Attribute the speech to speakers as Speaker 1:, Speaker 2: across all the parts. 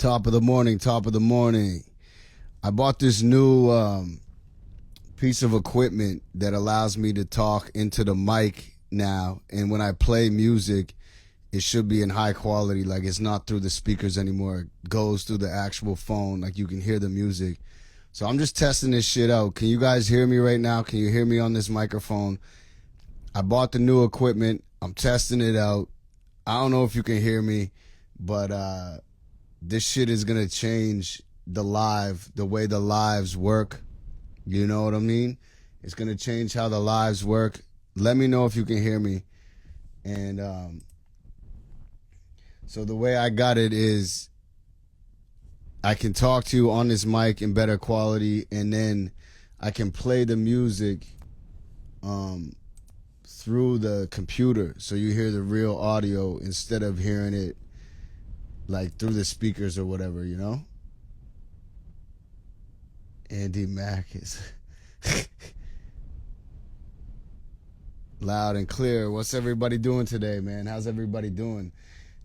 Speaker 1: Top of the morning, top of the morning. I bought this new piece of equipment that allows me to talk into the mic now. And when I play music, it should be in high quality. Like, it's not through the speakers anymore. It goes through the actual phone. Like, you can hear the music. So I'm just testing this shit out. Can you guys hear me right now? Can you hear me on this microphone? I bought the new equipment. I'm testing it out. I don't know if you can hear me, but this shit is going to change the way the lives work. You know what I mean? It's going to change how the lives work. Let me know if you can hear me. And so the way I got it is I can talk to you on this mic in better quality, and then I can play the music through the computer, so you hear the real audio instead of hearing it like through the speakers or whatever, you know? Andy Mack is loud and clear. What's everybody doing today, man? How's everybody doing?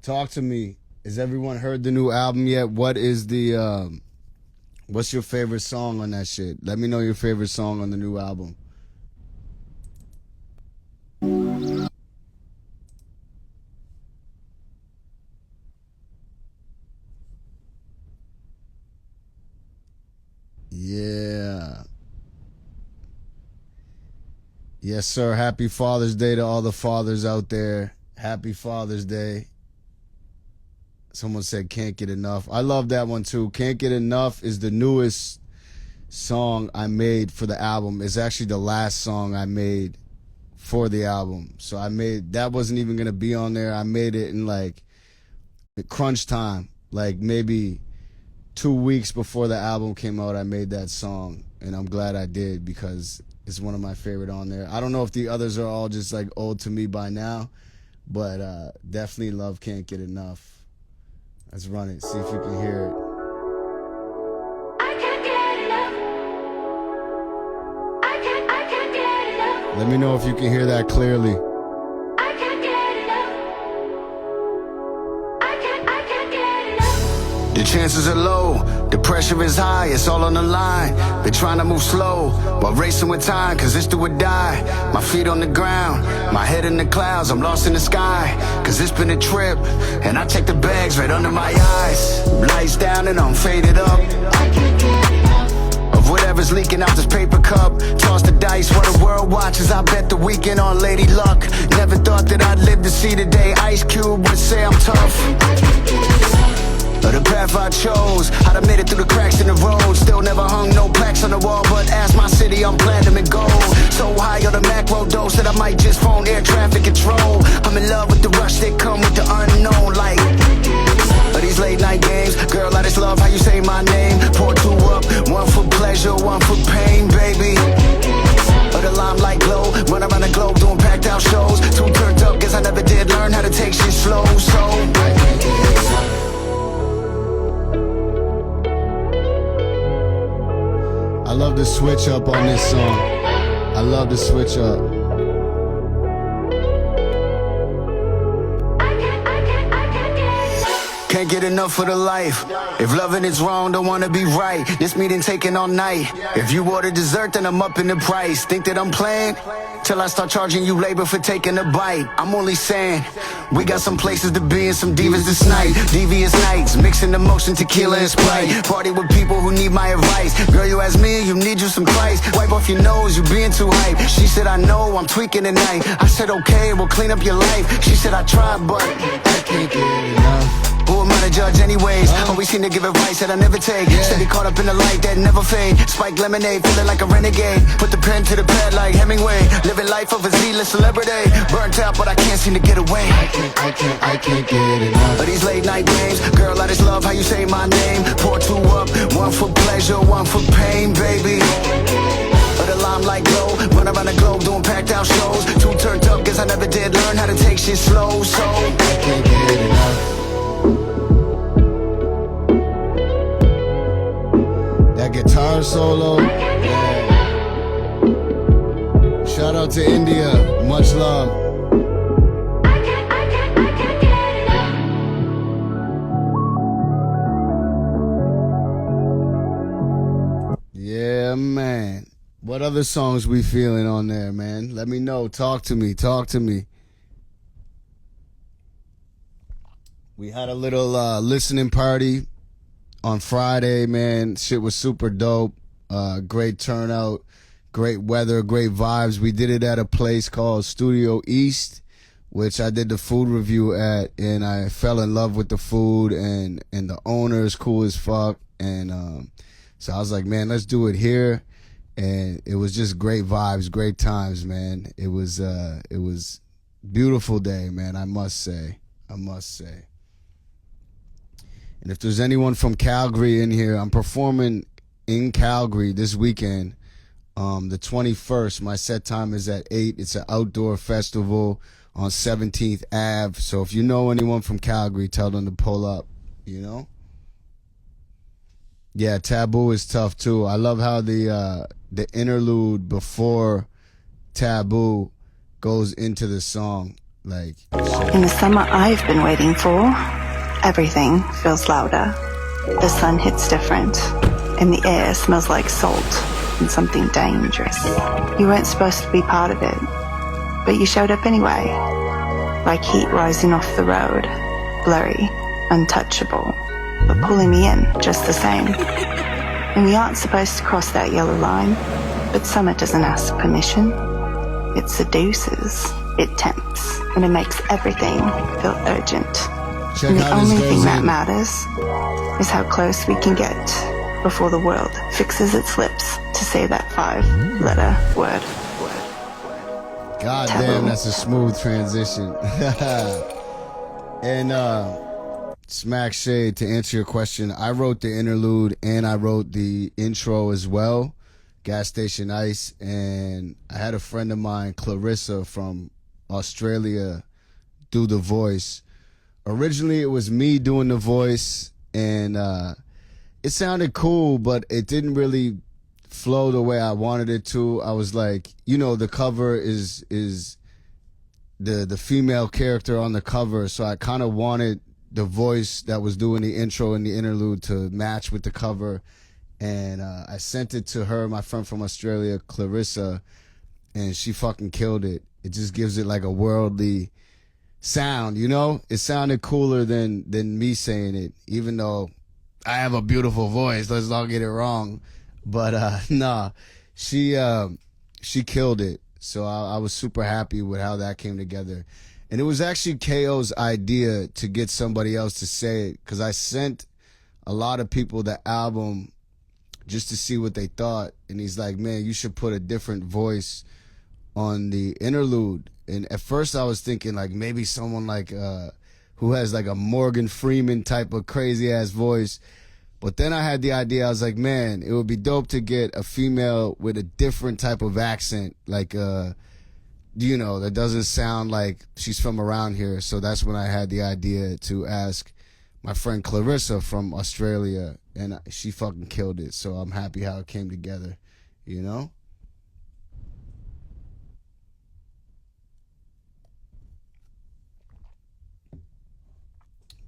Speaker 1: Talk to me. Has everyone heard the new album yet? What is the what's your favorite song on that shit? Let me know your favorite song on the new album. Yeah. Yes, sir. Happy Father's Day to all the fathers out there. Happy Father's Day. Someone said Can't Get Enough. I love that one too. Can't Get Enough is the newest song I made for the album. It's actually the last song I made for the album. So that wasn't even going to be on there. I made it in like crunch time, like maybe 2 weeks before the album came out. I made that song, and I'm glad I did because it's one of my favorite on there. I don't know if the others are all just like old to me by now, but definitely love Can't Get Enough. Let's run it, see if you can hear it.
Speaker 2: I can't get enough. I can't get enough.
Speaker 1: Let me know if you can hear that clearly.
Speaker 2: I can't get enough. I can't get enough.
Speaker 3: The chances are low, the pressure is high, it's all on the line. Been trying to move slow, while racing with time, cause it's do or die. My feet on the ground, my head in the clouds, I'm lost in the sky. Cause it's been a trip, and I take the bags right under my eyes. Lights down and I'm faded up.
Speaker 2: I can't get enough.
Speaker 3: Of whatever's leaking out this paper cup. Toss the dice while the world watches, I bet the weekend on Lady Luck. Never thought that I'd live to see the day Ice Cube would say I'm tough.
Speaker 2: I can't get enough.
Speaker 3: The path I chose, I'd have made it through the cracks in the road. Still never hung no plaques on the wall, but ask my city, I'm platinum and gold. So high on the macro dose that I might just phone air traffic control. I'm in love with the rush that come with the unknown, like these late night games. Girl, I just love how you say my name. Pour two up, one for pleasure, one for pain, baby. The limelight glow, run around the globe doing packed out shows. Too turned up, guess I never did learn how to take shit slow, so
Speaker 1: I love the switch up on this song. I love the switch up.
Speaker 3: can't get enough of the life. If loving is wrong, don't wanna be right. This meeting taking all night. If you order dessert, then I'm up in the price. Think that I'm playing? Till I start charging you labor for taking a bite. I'm only saying, we got some places to be and some divas this night. Devious nights, mixing emotion, tequila and Sprite. Party with people who need my advice. Girl, you ask me, you need you some Christ. Wipe off your nose, you being too hype. She said, I know, I'm tweaking tonight. I said, okay, we'll clean up your life. She said, I tried, but
Speaker 1: I can't get enough.
Speaker 3: who am I to judge anyways? Always seem to give advice that I never take. Steady caught up in the light that never fade. Spike lemonade, feeling like a renegade. Put the pen to the pad like Hemingway. Living life of a Z-list celebrity. Burnt out, but I can't seem to get away.
Speaker 1: I can't get enough
Speaker 3: of these late night games. Girl, I just love how you say my name. Pour two up, one for pleasure, one for pain, baby. But the limelight glow, run around the globe doing packed out shows. Too turned up, guess I never did learn how to take shit slow. So
Speaker 1: I can't get enough. That guitar solo, yeah. Shout out to India, much love. Yeah, man. What other songs we feeling on there, man? Let me know. Talk to me. Talk to me. We had a little listening party on Friday, man. Shit was super dope. Great turnout, great weather, great vibes. We did it at a place called Studio East, which I did the food review at, and I fell in love with the food, and the owner is cool as fuck. And so I was like, man, let's do it here. And it was just great vibes, great times, man. It was beautiful day, man. I must say. And if there's anyone from Calgary in here, I'm performing in Calgary this weekend, the 21st. My set time is at 8. It's an outdoor festival on 17th Ave. So if you know anyone from Calgary, tell them to pull up, you know? Yeah, Taboo is tough too. I love how the interlude before Taboo goes into the song. Like,
Speaker 4: In the summer I've been waiting for, everything feels louder. The sun hits different, and the air smells like salt and something dangerous. You weren't supposed to be part of it, but you showed up anyway, like heat rising off the road, blurry, untouchable, but pulling me in just the same. And we aren't supposed to cross that yellow line, but summer doesn't ask permission. It seduces, it tempts, and it makes everything feel urgent.
Speaker 1: check
Speaker 4: And the
Speaker 1: how this
Speaker 4: only thing
Speaker 1: goes
Speaker 4: that
Speaker 1: in.
Speaker 4: matters is how close we can get before the world fixes its lips to say that 5-letter word.
Speaker 1: God
Speaker 4: Taboo.
Speaker 1: damn, that's a smooth transition. And Smack Shade, to answer your question, I wrote the interlude and I wrote the intro as well, Gas Station Ice. And I had a friend of mine, Clarissa from Australia, do the voice. Originally, it was me doing the voice, and it sounded cool, but it didn't really flow the way I wanted it to. I was like, you know, the cover is the female character on the cover, so I kind of wanted the voice that was doing the intro and the interlude to match with the cover. And I sent it to her, my friend from Australia, Clarissa, and she fucking killed it. It just gives it like a worldly sound, you know? It sounded cooler than me saying it, even though I have a beautiful voice. Let's not get it wrong. But nah, she killed it. So I was super happy with how that came together. And it was actually KO's idea to get somebody else to say it, because I sent a lot of people the album just to see what they thought. And he's like, man, you should put a different voice on the interlude. And at first I was thinking like maybe someone like who has like a Morgan Freeman type of crazy ass voice. But then I had the idea, I was like, man, it would be dope to get a female with a different type of accent, like you know, that doesn't sound like she's from around here. So that's when I had the idea to ask my friend Clarissa from Australia, and she fucking killed it. So I'm happy how it came together, you know?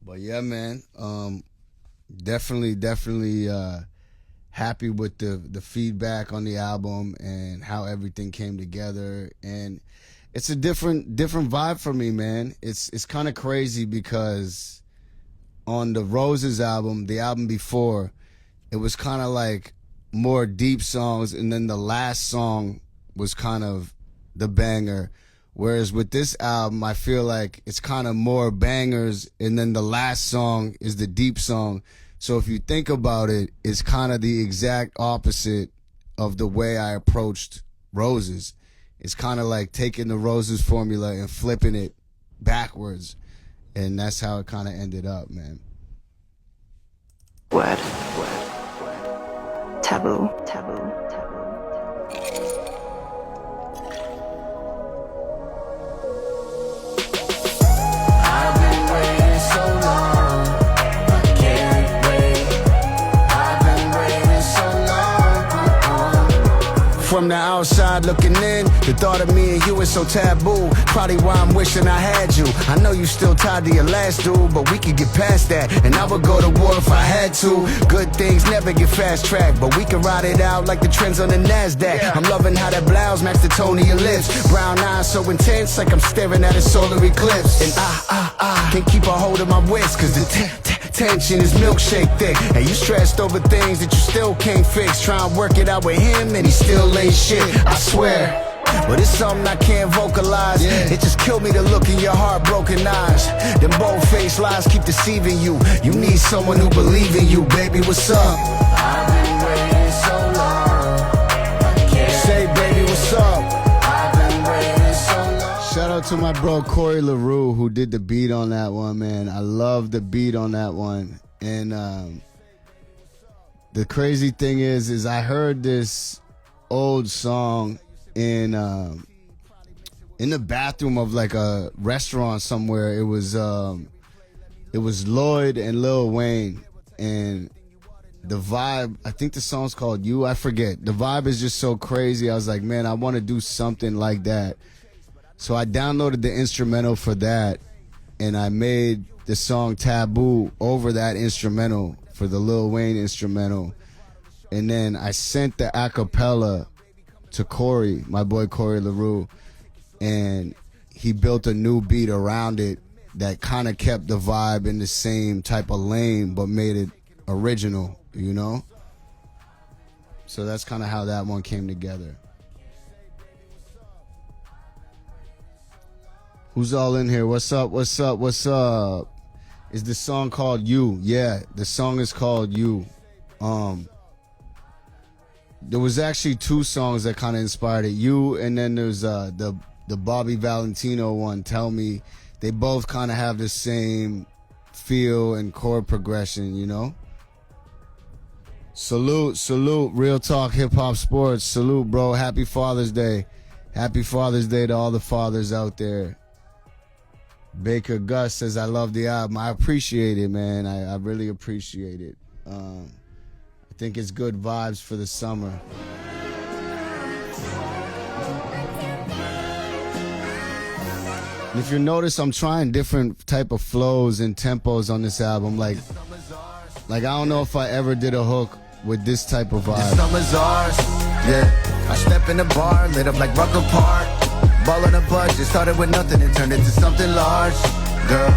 Speaker 1: But yeah, man, definitely happy with the feedback on the album and how everything came together. And it's a different vibe for me, man. It's kind of crazy because on the Roses album, the album before, it was kind of like more deep songs, and then the last song was kind of the banger. Whereas with this album, I feel like it's kind of more bangers, and then the last song is the deep song. So if you think about it, it's kind of the exact opposite of the way I approached Roses. It's kind of like taking the Roses formula and flipping it backwards. And that's how it kind of ended up, man.
Speaker 4: Word. Taboo. Taboo.
Speaker 3: I've been waiting so long, I can't wait. I've been waiting so long. From the outside looking in, the thought of me and you is so taboo. Probably why I'm wishing I had you. I know you still tied to your last dude, but we could get past that, and I would go to war if I had to. Good things never get fast tracked, but we can ride it out like the trends on the NASDAQ. I'm loving how that blouse match the tone of your lips. Brown eyes so intense, like I'm staring at a solar eclipse. And I can't keep a hold of my wrist, cause the tension is milkshake thick. And you stressed over things that you still can't fix. Try and work it out with him and he still ain't shit, I swear. But it's something I can't vocalize. It just killed me to look in your heartbroken eyes. Them bold-faced lies keep deceiving you. You need someone who believe in you, baby, what's up? I've been waiting so long. Say, baby, what's up? I've been waiting so long.
Speaker 1: Shout out to my bro Corey LaRue who did the beat on that one, man. I love the beat on that one. And the crazy thing is I heard this old song in the bathroom of like a restaurant somewhere. It was Lloyd and Lil Wayne, and the vibe, I think the song's called You, I forget. The vibe is just so crazy. I was like, man, I want to do something like that. So I downloaded the instrumental for that, and I made the song Taboo over that instrumental for the Lil Wayne instrumental. And then I sent the acapella to Corey, my boy Corey LaRue, and he built a new beat around it that kind of kept the vibe in the same type of lane but made it original, you know? So that's kind of how that one came together. Who's all in here? What's up? What's up? What's up? Is the song called You? Yeah, the song is called You. There was actually two songs that kind of inspired it. You, and then there's the Bobby Valentino one, Tell Me. They both kind of have the same feel and chord progression, you know? Salute, Real Talk Hip Hop Sports. Salute, bro. Happy Father's Day. Happy Father's Day to all the fathers out there. Baker Gus says, I love the album. I appreciate it, man. I really appreciate it. I think it's good vibes for the summer. And if you notice, I'm trying different type of flows and tempos on this album. Like I don't know if I ever did a hook with this type of vibe.
Speaker 3: The summer's ours, yeah. I step in the bar, lit up like Rucker Park. Ball on a budget, started with nothing and turned into something large. Girl,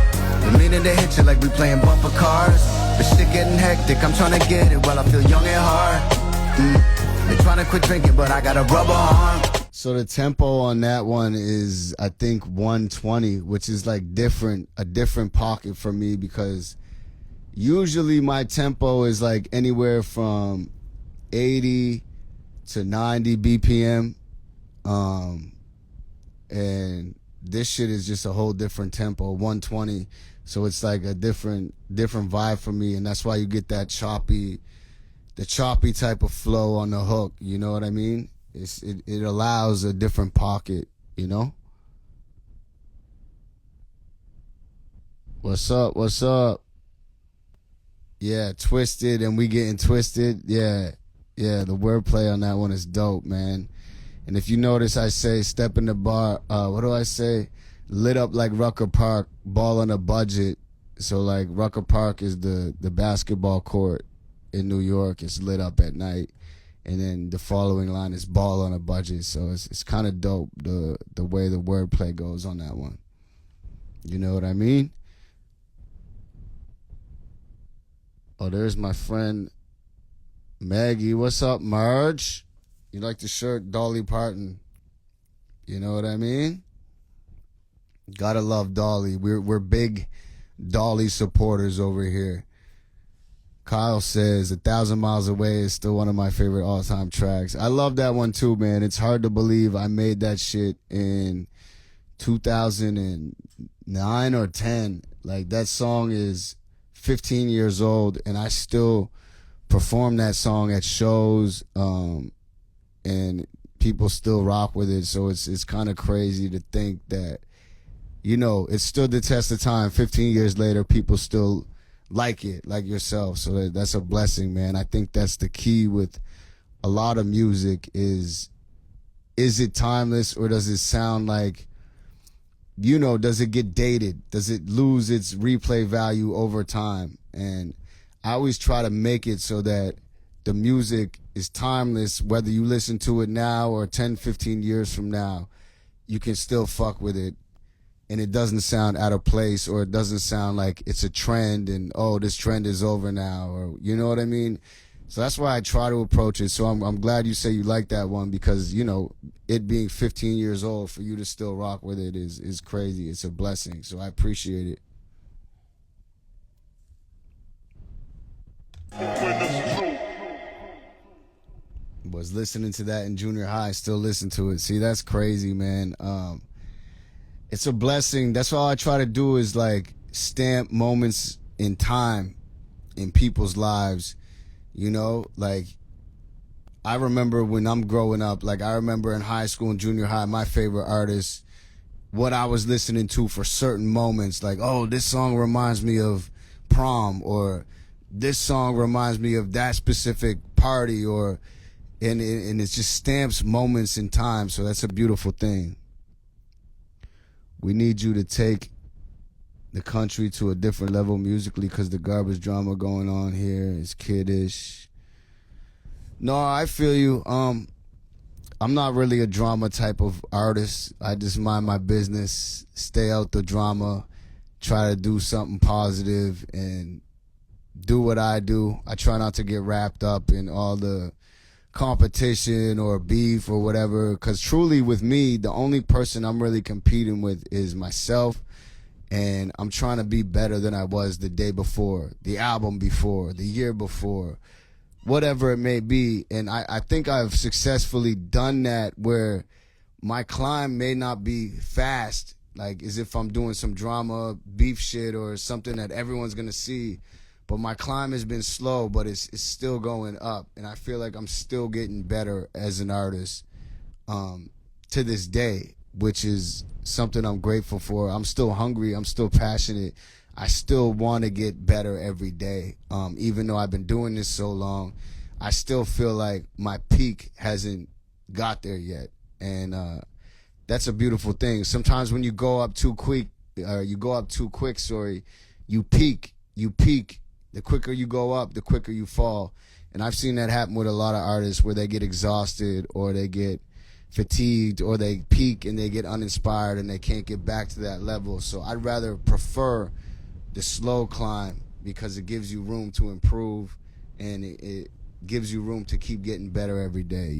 Speaker 3: the meaning to hit you like we playing bumper cars. But shit getting hectic, I'm trying to get it while I feel young and hard. Been trying to quit drinking, but I got a rubber arm.
Speaker 1: So the tempo on that one is, I think, 120, which is like a different pocket for me, because usually my tempo is like anywhere from 80 to 90 BPM. And this shit is just a whole different tempo, 120. So it's like a different vibe for me, and that's why you get that choppy type of flow on the hook. You know what I mean? It allows a different pocket, you know? What's up? What's up? Yeah, Twisted, and we getting twisted. Yeah, the wordplay on that one is dope, man. And if you notice, I say step in the bar. What do I say? Lit up like Rucker Park, ball on a budget. So like Rucker Park is the basketball court in New York. It's lit up at night. And then the following line is ball on a budget. So it's kind of dope, the way the wordplay goes on that one. You know what I mean? Oh, there's my friend Maggie. What's up, Marge? You like the shirt, Dolly Parton? You know what I mean? Gotta love Dolly. We're big Dolly supporters over here. Kyle says 1,000 Miles Away is still one of my favorite all-time tracks. I love that one too, man. It's hard to believe I made that shit in 2009 or 10. Like, that song is 15 years old, and I still perform that song at shows, and people still rock with it. So it's kind of crazy to think that, you know, it stood the test of time. 15 years later, people still like it, like yourself. So that's a blessing, man. I think that's the key with a lot of music, is is it timeless or does it sound like, does it get dated? Does it lose its replay value over time? And I always try to make it so that the music is timeless, whether you listen to it now or 10, 15 years from now, you can still fuck with it. And it doesn't sound out of place, or it doesn't sound like it's a trend and, oh, this trend is over now, or you know what I mean? So that's why I try to approach it. So I'm glad you say you like that one, because, it being 15 years old, for you to still rock with it is crazy. It's a blessing. So I appreciate it. Was listening to that in junior high, still listen to it. See, that's crazy, man. It's a blessing. That's all I try to do, is like stamp moments in time in people's lives. Like I remember when I'm growing up, like I remember in high school and junior high, my favorite artists, what I was listening to for certain moments, like, oh, this song reminds me of prom, or this song reminds me of that specific party, and it just stamps moments in time. So that's a beautiful thing. We need you to take the country to a different level musically, because the garbage drama going on here is kiddish. No, I feel you. I'm not really a drama type of artist. I just mind my business, stay out the drama, try to do something positive and do what I do. I try not to get wrapped up in all the competition or beef or whatever, because truly with me, the only person I'm really competing with is myself, and I'm trying to be better than I was the day before, the album before, the year before, whatever it may be. And I think I've successfully done that, where my climb may not be fast, like as if I'm doing some drama beef shit or something that everyone's gonna see, but my climb has been slow, but it's still going up. And I feel like I'm still getting better as an artist to this day, which is something I'm grateful for. I'm still hungry. I'm still passionate. I still want to get better every day. Even though I've been doing this so long, I still feel like my peak hasn't got there yet. And that's a beautiful thing. Sometimes when you go up too quick, you peak. The quicker you go up, the quicker you fall. And I've seen that happen with a lot of artists, where they get exhausted or they get fatigued or they peak and they get uninspired and they can't get back to that level. So I'd rather prefer the slow climb, because it gives you room to improve, and it gives you room to keep getting better every day,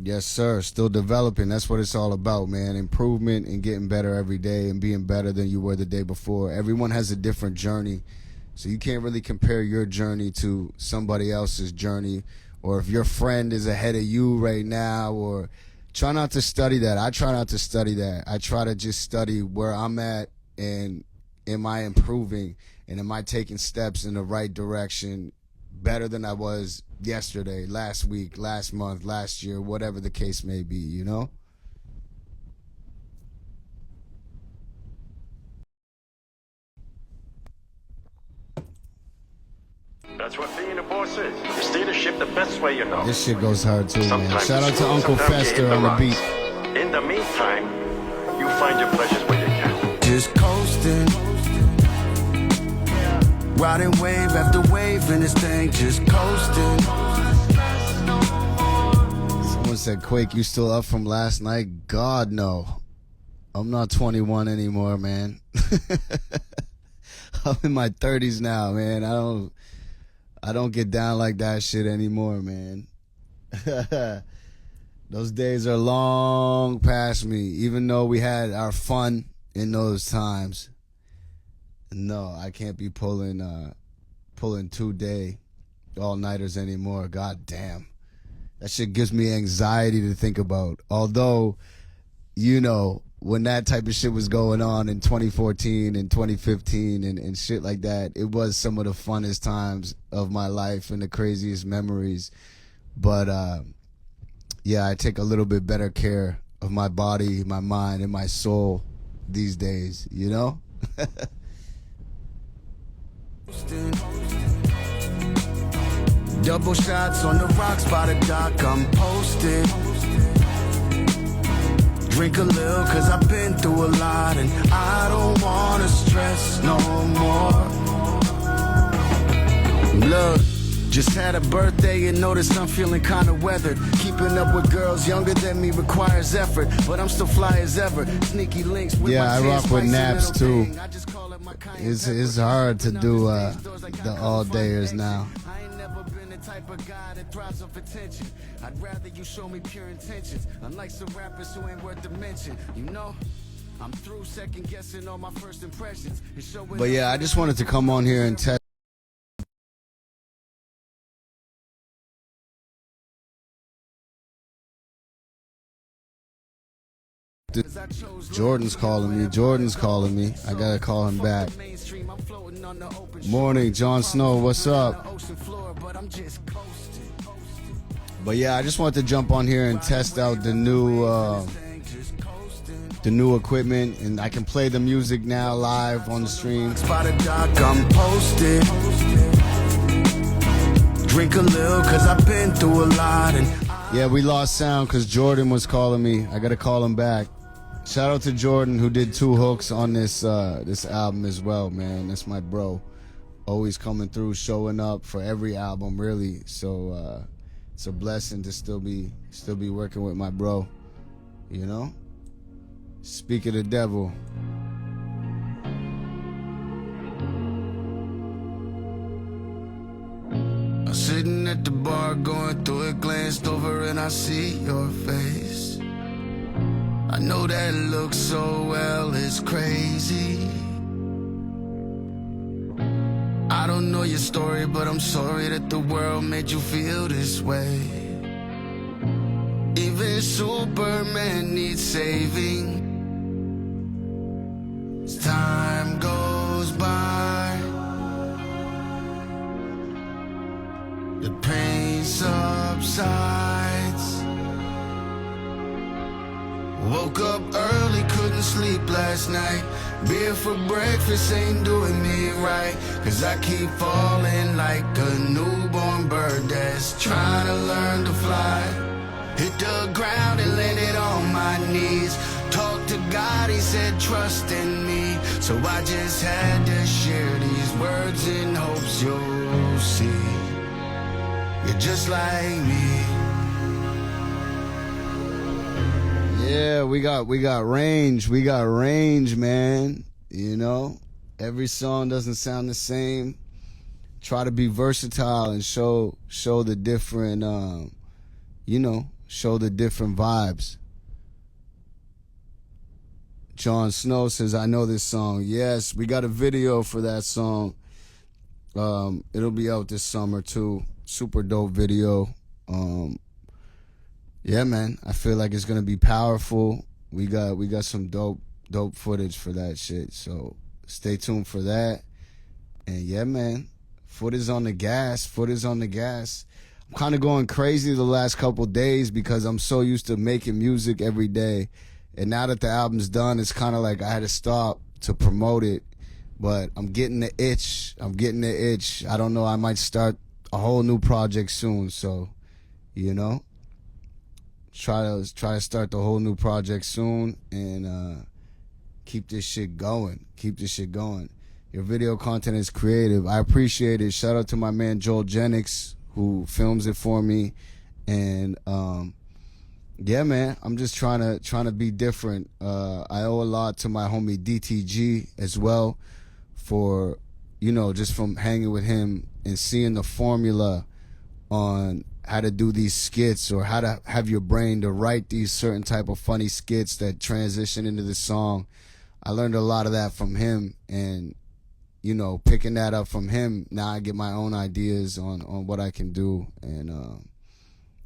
Speaker 1: Yes, sir. Still developing. That's what it's all about, man. Improvement and getting better every day and being better than you were the day before. Everyone has a different journey, so you can't really compare your journey to somebody else's journey, or if your friend is ahead of you right now, or try not to study that. I try not to study that. I try to just study where I'm at, and am I improving, and am I taking steps in the right direction, better than I was yesterday, last week, last month, last year, whatever the case may be,
Speaker 5: That's what being a boss is. You steer the ship the best way you know.
Speaker 1: This shit goes hard too, man.
Speaker 5: Sometimes
Speaker 1: Shout out to
Speaker 5: smooth,
Speaker 1: Uncle
Speaker 5: sometimes you
Speaker 1: Fester
Speaker 5: hit
Speaker 1: on the
Speaker 5: rocks.
Speaker 1: beat.
Speaker 5: In the meantime, you find your pleasures where you can.
Speaker 3: Just coasting, riding wave after wave in this thing, just coasting.
Speaker 1: Someone said, Quake, you still up from last night? God, no. I'm not 21 anymore, man. I'm in my 30s now, man. I don't get down like that shit anymore, man. Those days are long past me, even though we had our fun in those times. No, I can't be pulling 2-day all-nighters anymore. God damn. That shit gives me anxiety to think about. Although, when that type of shit was going on in 2014 and 2015 and shit like that, it was some of the funnest times of my life and the craziest memories. But, yeah, I take a little bit better care of my body, my mind, and my soul these days, you know?
Speaker 3: Double shots on the rocks by the dock, I'm posted. Drink a little cause I've been through a lot and I don't wanna stress no more. Look, just had a birthday and noticed I'm feeling kinda weathered. Keeping up with girls younger than me requires effort, but I'm still fly as ever. Sneaky links with
Speaker 1: Yeah,
Speaker 3: my
Speaker 1: I rock with
Speaker 3: spicy
Speaker 1: naps
Speaker 3: little
Speaker 1: too.
Speaker 3: thing. I just call it my cayenne
Speaker 1: It's
Speaker 3: pepper.
Speaker 1: hard to do the all-dayers now.
Speaker 3: I ain't never been the type of guy that thrives off attention. I'd rather you show me pure intentions, unlike some rappers who ain't worth the mention. You know, I'm through second guessing all my first impressions. And showing
Speaker 1: But yeah, I just wanted to come on here and test. Jordan's calling me. I gotta call him back. Morning, Jon Snow, what's up? But yeah, I just wanted to jump on here and test out the new equipment, and I can play the music now live on the stream.
Speaker 3: By the dock, I'm posted. Drink a little cause I've been through a lot and
Speaker 1: Yeah, we lost sound because Jordan was calling me. I gotta call him back. Shout out to Jordan who did 2 hooks on this album as well, man. That's my bro. Always coming through, showing up for every album, really. So it's a blessing to still be working with my bro. You know? Speak of the devil.
Speaker 3: I'm sitting at the bar going through it, glanced over and I see your face. I know that looks so well, it's crazy. I don't know your story, but I'm sorry that the world made you feel this way. Even Superman needs saving. As time goes by, the pain subsides. Woke up early, couldn't sleep last night. Beer for breakfast ain't doing me right, cause I keep falling like a newborn bird that's trying to learn to fly. Hit the ground and landed on my knees. Talked to God, he said trust in me. So I just had to share these words in hopes you'll see. You're just like me.
Speaker 1: Yeah, we got range. We got range, man. You know, every song doesn't sound the same. Try to be versatile and show the different, show the different vibes. Jon Snow says, I know this song. Yes, we got a video for that song. It'll be out this summer too. Super dope video. Yeah, man, I feel like it's gonna be powerful. We got some dope footage for that shit. So stay tuned for that. And yeah, man, foot is on the gas. I'm kind of going crazy the last couple days because I'm so used to making music every day. And now that the album's done, it's kind of like I had to stop to promote it. But I'm getting the itch. I don't know, I might start a whole new project soon. So, you know, try to start the whole new project soon and keep this shit going. Your video content is creative. I appreciate it. Shout out to my man Joel Jennings who films it for me. And yeah, man, I'm just trying to be different. I owe a lot to my homie DTG as well for, just from hanging with him and seeing the formula on how to do these skits or how to have your brain to write these certain type of funny skits that transition into the song. I learned a lot of that from him, and picking that up from him, now I get my own ideas on what I can do. And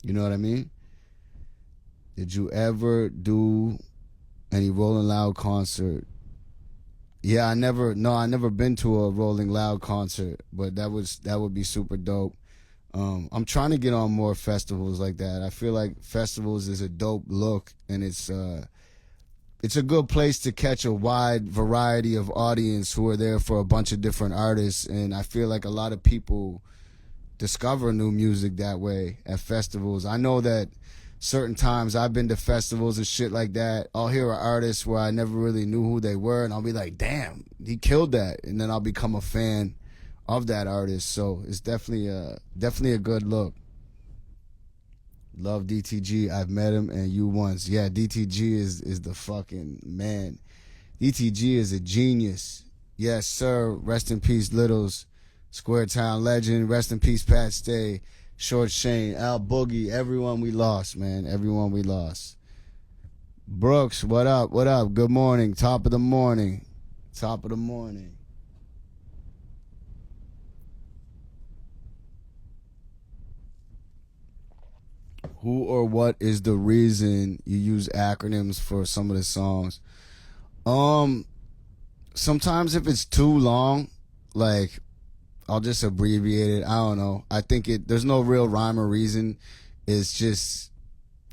Speaker 1: you know what I mean? Did you ever do any Rolling Loud concert? Yeah, I never been to a Rolling Loud concert, but that would be super dope. I'm trying to get on more festivals like that. I feel like festivals is a dope look, and it's a good place to catch a wide variety of audience who are there for a bunch of different artists. And I feel like a lot of people discover new music that way at festivals. I know that certain times I've been to festivals and shit like that. I'll hear an artist where I never really knew who they were, and I'll be like, damn, he killed that. And then I'll become a fan of that artist. So it's definitely a good look. Love DTG. I've met him and you once. Yeah, DTG is the fucking man. DTG is a genius. Yes, sir. Rest in peace, Littles. Square Town legend. Rest in peace, Pat Stay. Short Shane. Al Boogie. Everyone we lost, man. Everyone we lost. Brooks, what up? What up? Good morning. Top of the morning. Top of the morning. Who or what is the reason you use acronyms for some of the songs? Sometimes if it's too long, like, I'll just abbreviate it. I don't know. I think there's no real rhyme or reason. It's just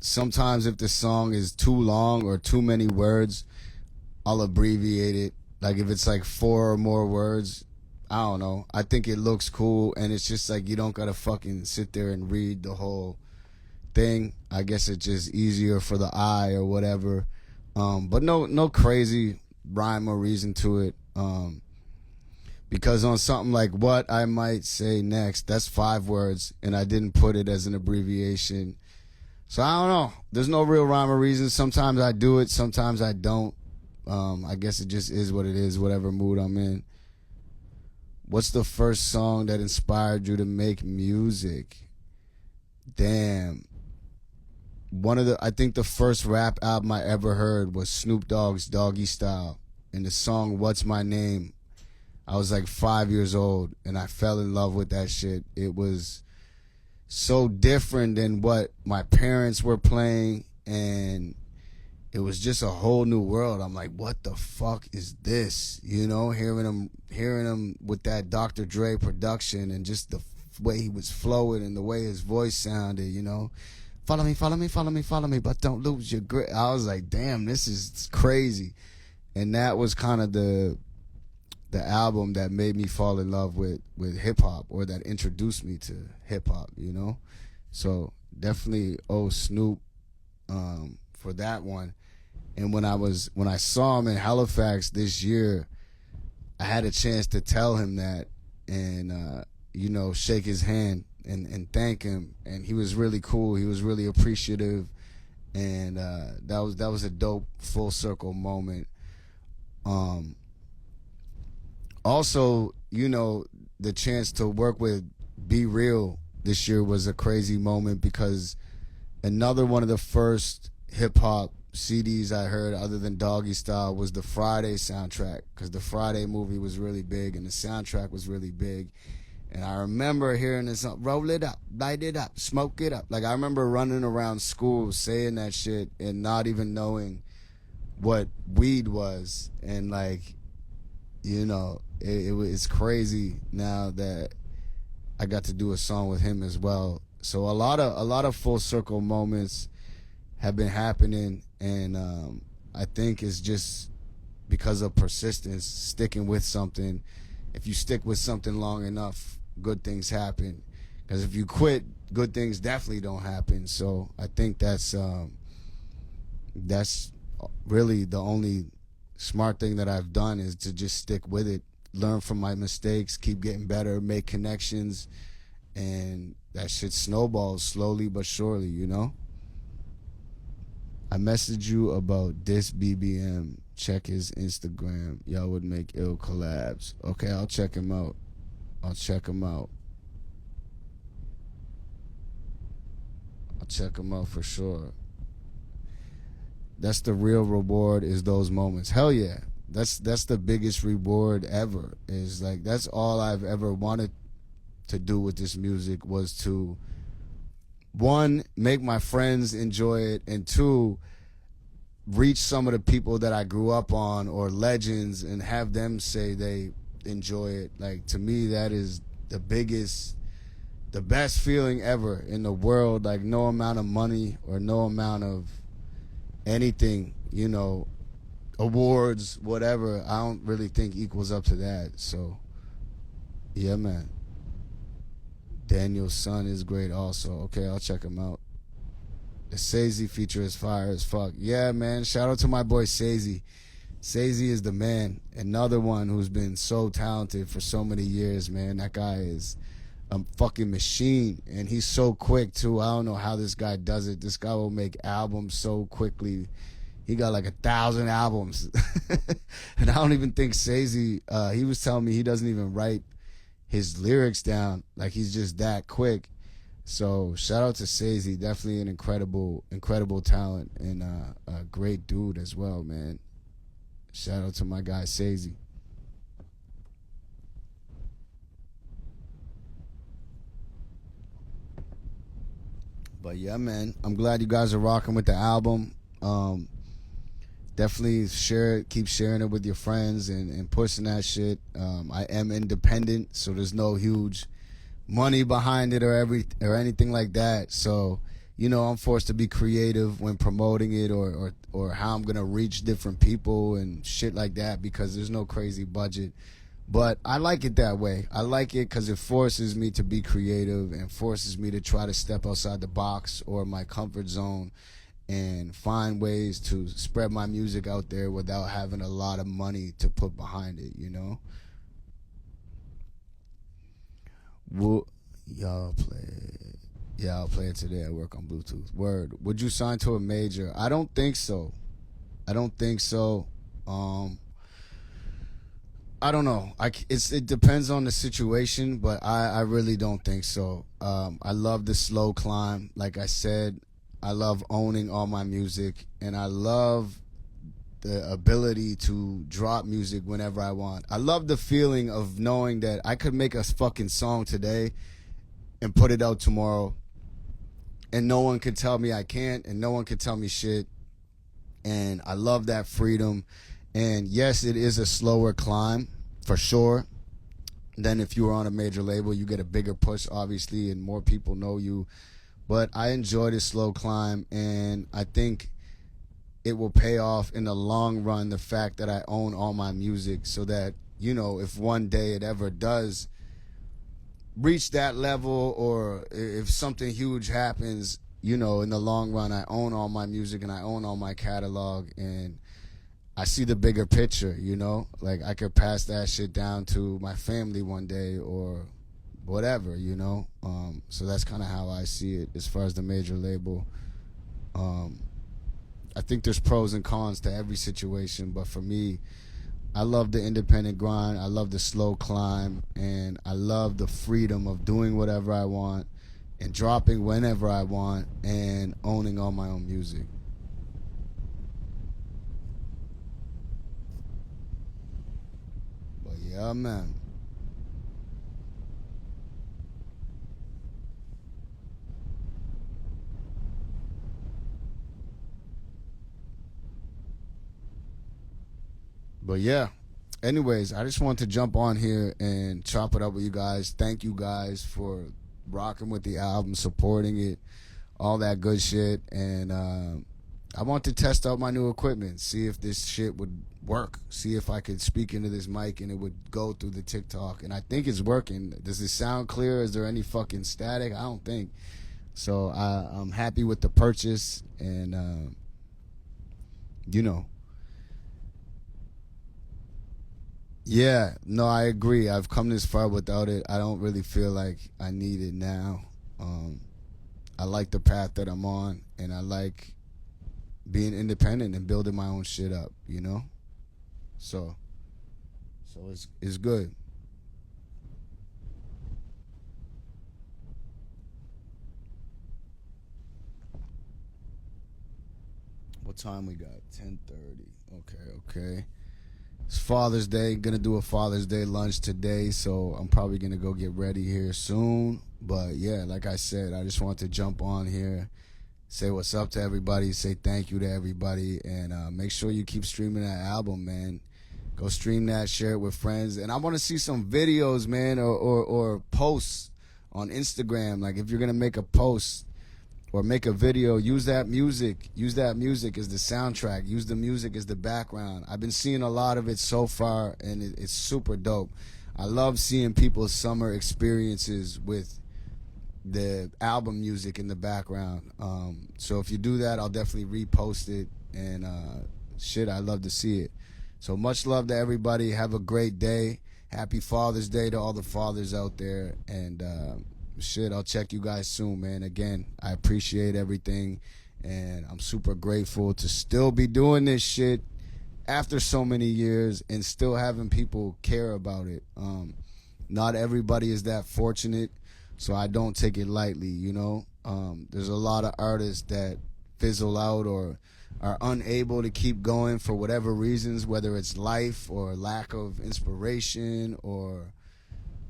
Speaker 1: sometimes if the song is too long or too many words, I'll abbreviate it. Like if it's like 4 or more words, I don't know. I think it looks cool, and it's just like you don't gotta fucking sit there and read the whole thing. I guess it's just easier for the eye or whatever. But no crazy rhyme or reason to it. Because on something like what I might say next, that's 5 words, and I didn't put it as an abbreviation. So I don't know. There's no real rhyme or reason. Sometimes I do it, sometimes I don't. I guess it just is what it is, whatever mood I'm in. What's the first song that inspired you to make music? Damn. I think the first rap album I ever heard was Snoop Dogg's Doggy Style, and the song What's My Name. I was like 5 years old, and I fell in love with that shit. It was so different than what my parents were playing, and it was just a whole new world. I'm like, what the fuck is this? You know, hearing him with that Dr. Dre production and just the way he was flowing and the way his voice sounded, you know. Follow me, follow me, follow me, follow me, but don't lose your grip. I was like, damn, this is crazy. And that was kind of the album that made me fall in love with hip hop, or that introduced me to hip hop, you know? So definitely Snoop for that one. And when I saw him in Halifax this year, I had a chance to tell him that and you know, shake his hand and thank him, and he was really cool. He was really appreciative, and that was a dope full circle moment. Also, you know, the chance to work with Be Real this year was a crazy moment, because another one of the first hip hop CDs I heard other than Doggy Style was the Friday soundtrack, because the Friday movie was really big and the soundtrack was really big. And I remember hearing this, roll it up, light it up, smoke it up. Like, I remember running around school saying that shit and not even knowing what weed was. And, like, you know, it's crazy now that I got to do a song with him as well. So a lot of full circle moments have been happening, and I think it's just because of persistence, sticking with something. If you stick with something long enough, good things happen. Because if you quit, good things definitely don't happen. So I think that's really the only smart thing that I've done, is to just stick with it, learn from my mistakes, keep getting better, make connections, and that shit snowballs slowly but surely, you know? I messaged you about this BBM. Check his Instagram. Y'all would make ill collabs. Okay, I'll check him out. I'll check him out for sure. That's the real reward, is those moments. Hell yeah. That's the biggest reward ever. Is like, that's all I've ever wanted to do with this music, was to, 1, make my friends enjoy it, and 2, reach some of the people that I grew up on, or legends, and have them say they enjoy it. Like, to me, that is the biggest the best feeling ever in the world. Like, no amount of money or no amount of anything, you know, awards, whatever, I don't really think equals up to that. So, yeah, man. Daniel's son is great also. Okay, I'll check him out. The Sazy feature is fire as fuck. Yeah, man. Shout out to my boy Sazy. Sazy is the man. Another one who's been so talented for so many years, man. That guy is a fucking machine. And he's so quick, too. I don't know how this guy does it. This guy will make albums so quickly. He got like 1,000 albums. And I don't even think Sazy, he was telling me he doesn't even write his lyrics down. Like, he's just that quick. So shout out to Sazy. Definitely an incredible talent and a great dude as well, man. Shout out to my guy Sazy. But yeah, man, I'm glad you guys are rocking with the album. Definitely share it, keep sharing it with your friends and pushing that shit. I am independent, so there's no huge money behind it or anything like that. So, you know, I'm forced to be creative when promoting it or how I'm gonna reach different people and shit like that, because there's no crazy budget. But I like it that way. I like it because it forces me to be creative and forces me to try to step outside the box or my comfort zone and find ways to spread my music out there without having a lot of money to put behind it, you know? Y'all play it today. I work on Bluetooth. Word. Would you sign to a major? I don't think so. I don't know. It depends on the situation, but I really don't think so. I love the slow climb. Like I said, I love owning all my music, and I love the ability to drop music whenever I want. I love the feeling of knowing that I could make a fucking song today and put it out tomorrow, and no one could tell me I can't, and no one could tell me shit. And I love that freedom. And yes, it is a slower climb for sure than if you were on a major label. You get a bigger push, obviously, and more people know you. But I enjoy this slow climb, and I think it will pay off in the long run, the fact that I own all my music, so that, you know, if one day it ever does reach that level, or if something huge happens, you know, in the long run, I own all my music and I own all my catalog, and I see the bigger picture, you know? Like, I could pass that shit down to my family one day or whatever, you know? So that's kind of how I see it as far as the major label. I think there's pros and cons to every situation, but for me, I love the independent grind. I love the slow climb, and I love the freedom of doing whatever I want and dropping whenever I want and owning all my own music. But yeah, man. But yeah, anyways, I just want to jump on here and chop it up with you guys. Thank you guys for rocking with the album, supporting it, all that good shit. And I want to test out my new equipment, see if this shit would work, see if I could speak into this mic and it would go through the TikTok. And I think it's working. Does it sound clear? Is there any fucking static? I don't think. So I'm happy with the purchase, and you know. Yeah, no, I agree. I've come this far without it. I don't really feel like I need it now. I like the path that I'm on, and I like being independent and building my own shit up, you know? So it's good. What time we got? 10:30. Okay. It's Father's Day. Gonna do a Father's Day lunch today, so I'm probably gonna go get ready here soon. But yeah, like I said, I just want to jump on here, say what's up to everybody, say thank you to everybody, and make sure you keep streaming that album, man. Go stream that, share it with friends, and I want to see some videos, man, or posts on Instagram. Like if you're gonna make a post or make a video, use that music. Use that music as the soundtrack. Use the music as the background. I've been seeing a lot of it so far, and it's super dope. I love seeing people's summer experiences with the album music in the background. So if you do that, I'll definitely repost it, and shit, I love to see it. So much love to everybody. Have a great day. Happy Father's Day to all the fathers out there, and shit, I'll check you guys soon, man. Again, I appreciate everything, and I'm super grateful to still be doing this shit after so many years and still having people care about it. Not everybody is that fortunate, so I don't take it lightly, you know. There's a lot of artists that fizzle out or are unable to keep going for whatever reasons, whether it's life or lack of inspiration or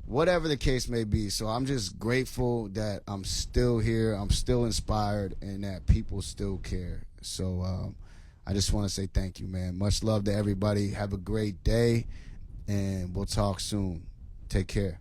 Speaker 1: whatever the case may be. So I'm just grateful that I'm still here, I'm still inspired, and that people still care. So I just want to say thank you, man. Much love to everybody. Have a great day, and we'll talk soon. Take care.